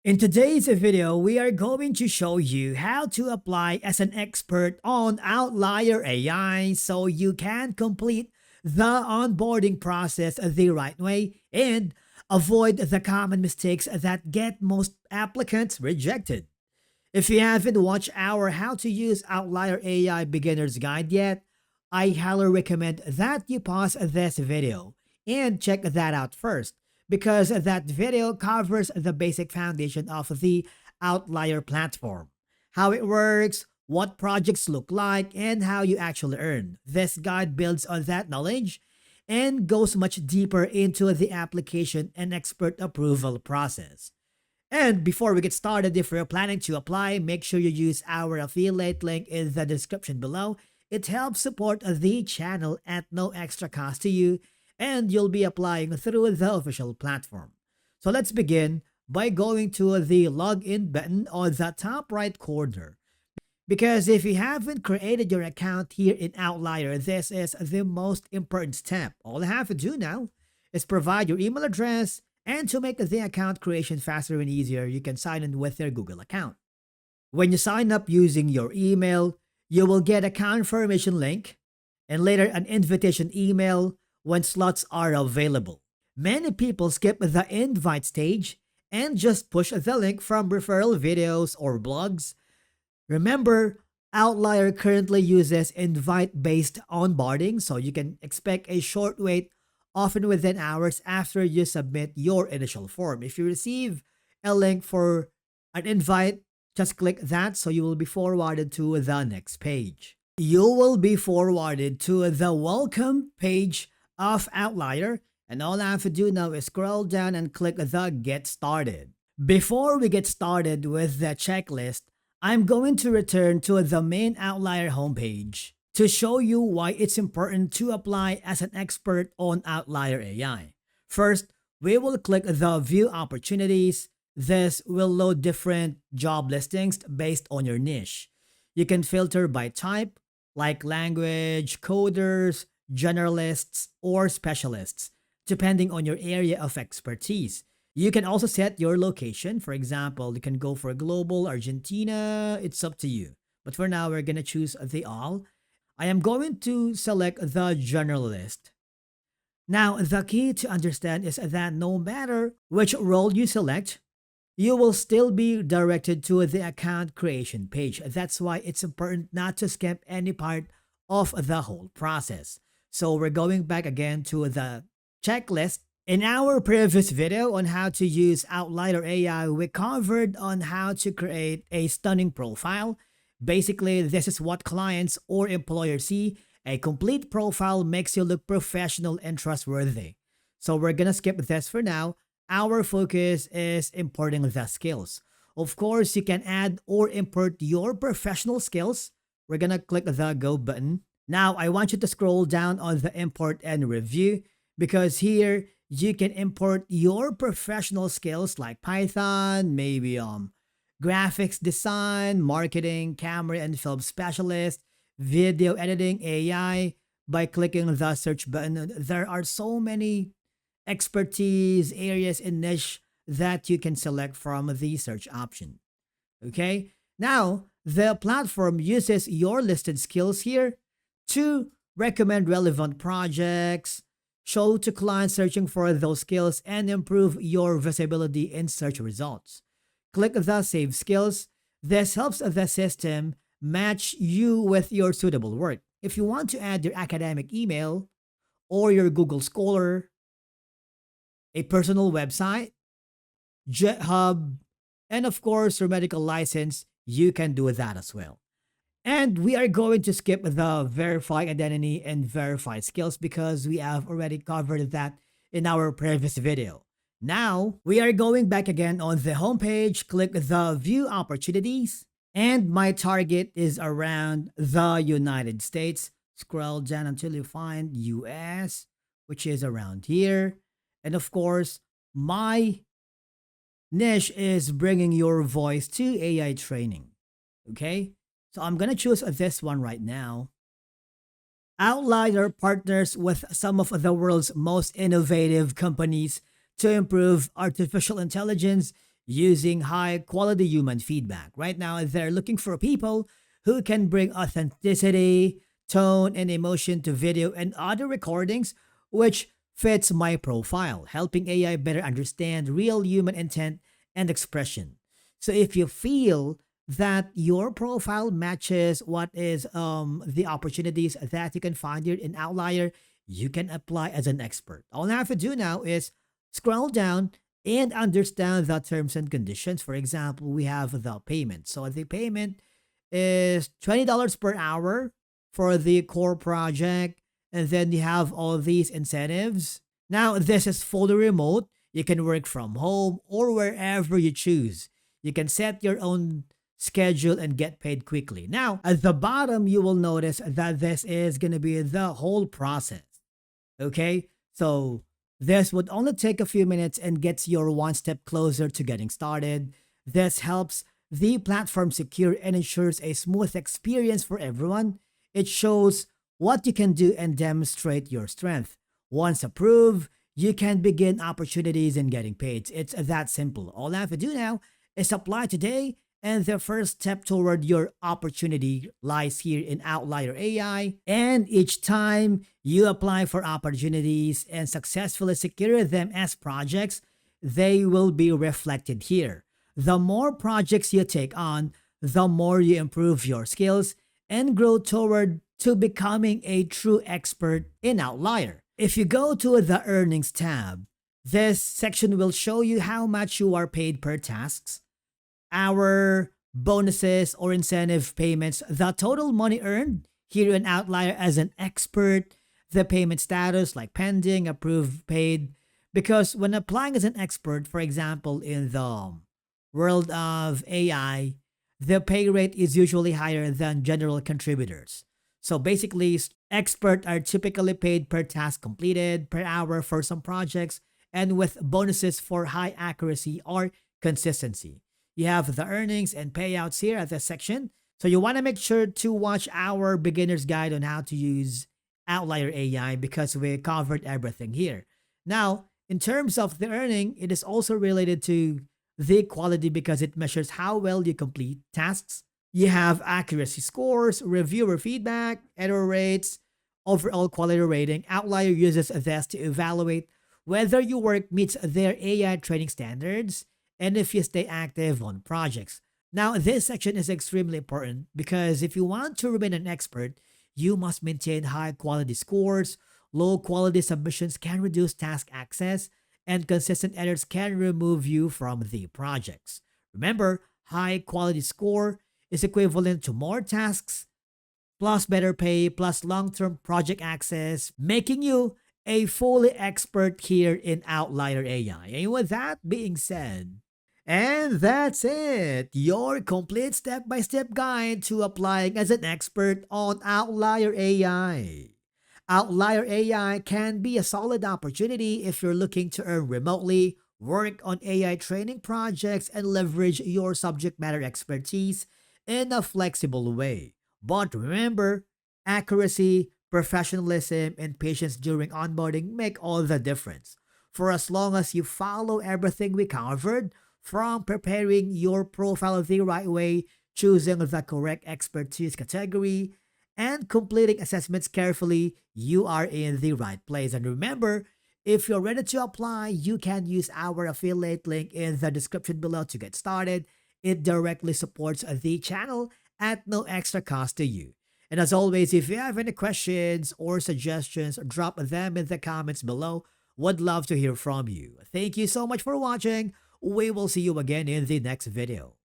In today's video, we are going to show you how to apply as an expert on Outlier AI so you can complete the onboarding process the right way and avoid the common mistakes that get most applicants rejected. If you haven't watched our How to Use Outlier AI Beginner's Guide yet, I highly recommend that you pause this video and check that out first because that video covers the basic foundation of the Outlier platform, how it works, what projects look like, and how you actually earn. This guide builds on that knowledge and goes much deeper into the application and expert approval process. And before we get started, if you're planning to apply, make sure you use our affiliate link in the description below. It helps support the channel at no extra cost to you, and you'll be applying through the official platform. So let's begin by going to the login button on the top right corner. Because if you haven't created your account here in Outlier, this is the most important step. All you have to do now is provide your email address, and to make the account creation faster and easier, you can sign in with your Google account. When you sign up using your email, you will get a confirmation link and later an invitation email when slots are available. Many people skip the invite stage and just push the link from referral videos or blogs. Remember, Outlier currently uses invite-based onboarding, so you can expect a short wait, often within hours after you submit your initial form. If you receive a link for an invite, just click that so you will be forwarded to the next page. You will be forwarded to the welcome page of Outlier, and all I have to do now is scroll down and click the Get Started. Before we get started with the checklist, I'm going to return to the main Outlier homepage to show you why it's important to apply as an expert on Outlier AI. First, we will click the View Opportunities. This will load different job listings based on your niche. You can filter by type, like language, coders, generalists, or specialists, depending on your area of expertise. You can also set your location. For example, you can go for global, Argentina, it's up to you. But for now, we're going to choose the all. I am going to select the generalist. Now, the key to understand is that no matter which role you select, you will still be directed to the account creation page. That's why it's important not to skip any part of the whole process. So we're going back again to the checklist. In our previous video on how to use Outlier AI, we covered on how to create a stunning profile. Basically, this is what clients or employers see. A complete profile makes you look professional and trustworthy. So we're gonna skip this for now. Our focus is importing the skills. Of course, you can add or import your professional skills. We're gonna click the Go button. Now, I want you to scroll down on the Import and Review because here you can import your professional skills like Python, maybe graphics design, marketing, camera and film specialist, video editing, AI by clicking the search button. There are so many expertise areas and niche that you can select from the search option. Okay, now the platform uses your listed skills here to recommend relevant projects, show to clients searching for those skills, and improve your visibility in search results. Click the Save Skills. This helps the system match you with your suitable work. If you want to add your academic email or your Google Scholar, a personal website, GitHub, and of course your medical license, you can do that as well. And we are going to skip the verify identity and verify skills because we have already covered that in our previous video. Now, we are going back again on the homepage, click the View Opportunities, and my target is around the United States. Scroll down until you find US, which is around here. And of course, my niche is bringing your voice to AI training. Okay? So I'm going to choose this one right now. Outlier partners with some of the world's most innovative companies to improve artificial intelligence using high quality human feedback. Right now, they're looking for people who can bring authenticity, tone, and emotion to video and audio recordings, which fits my profile, helping AI better understand real human intent and expression. So if you feel that your profile matches what is the opportunities that you can find here in Outlier, you can apply as an expert. All you have to do now is scroll down and understand the terms and conditions. For example, we have the payment. So the payment is $20 per hour for the core project. And then you have all these incentives. Now, this is fully remote. You can work from home or wherever you choose. You can set your own schedule and get paid quickly. Now, at the bottom, you will notice that this is going to be the whole process. Okay? So this would only take a few minutes and gets you one step closer to getting started. This helps the platform secure and ensures a smooth experience for everyone. It shows what you can do and demonstrate your strength. Once approved, you can begin opportunities and getting paid. It's that simple. All I have to do now is apply today, and the first step toward your opportunity lies here in Outlier AI. And each time you apply for opportunities and successfully secure them as projects, they will be reflected here. The more projects you take on, the more you improve your skills and grow toward to becoming a true expert in Outlier. If you go to the earnings tab, this section will show you how much you are paid per tasks, our bonuses or incentive payments, the total money earned here in Outlier as an expert, the payment status like pending, approved, paid. Because when applying as an expert, for example, in the world of AI, the pay rate is usually higher than general contributors. So basically, experts are typically paid per task completed, per hour for some projects, and with bonuses for high accuracy or consistency. You have the earnings and payouts here at this section. So you want to make sure to watch our beginner's guide on how to use Outlier AI because we covered everything here. Now, in terms of the earning, it is also related to the quality because it measures how well you complete tasks. You have accuracy scores, reviewer feedback, error rates, overall quality rating. Outlier uses this to evaluate whether your work meets their AI training standards and if you stay active on projects. Now, this section is extremely important because if you want to remain an expert, you must maintain high quality scores. Low quality submissions can reduce task access, and consistent errors can remove you from the projects. Remember, high quality score is equivalent to more tasks, plus better pay, plus long term project access, making you a fully expert here in Outlier AI. And with that being said, and that's it, your complete step by step guide to applying as an expert on Outlier AI. Outlier AI can be a solid opportunity if you're looking to earn remotely, work on AI training projects, and leverage your subject matter expertise in a flexible way. But remember, accuracy, professionalism, and patience during onboarding make all the difference. For as long as you follow everything we covered, from preparing your profile the right way, choosing the correct expertise category, and completing assessments carefully, you are in the right place. And remember, if you're ready to apply, you can use our affiliate link in the description below to get started. It directly supports the channel at no extra cost to you. And as always, if you have any questions or suggestions, drop them in the comments below. Would love to hear from you. Thank you so much for watching. We will see you again in the next video.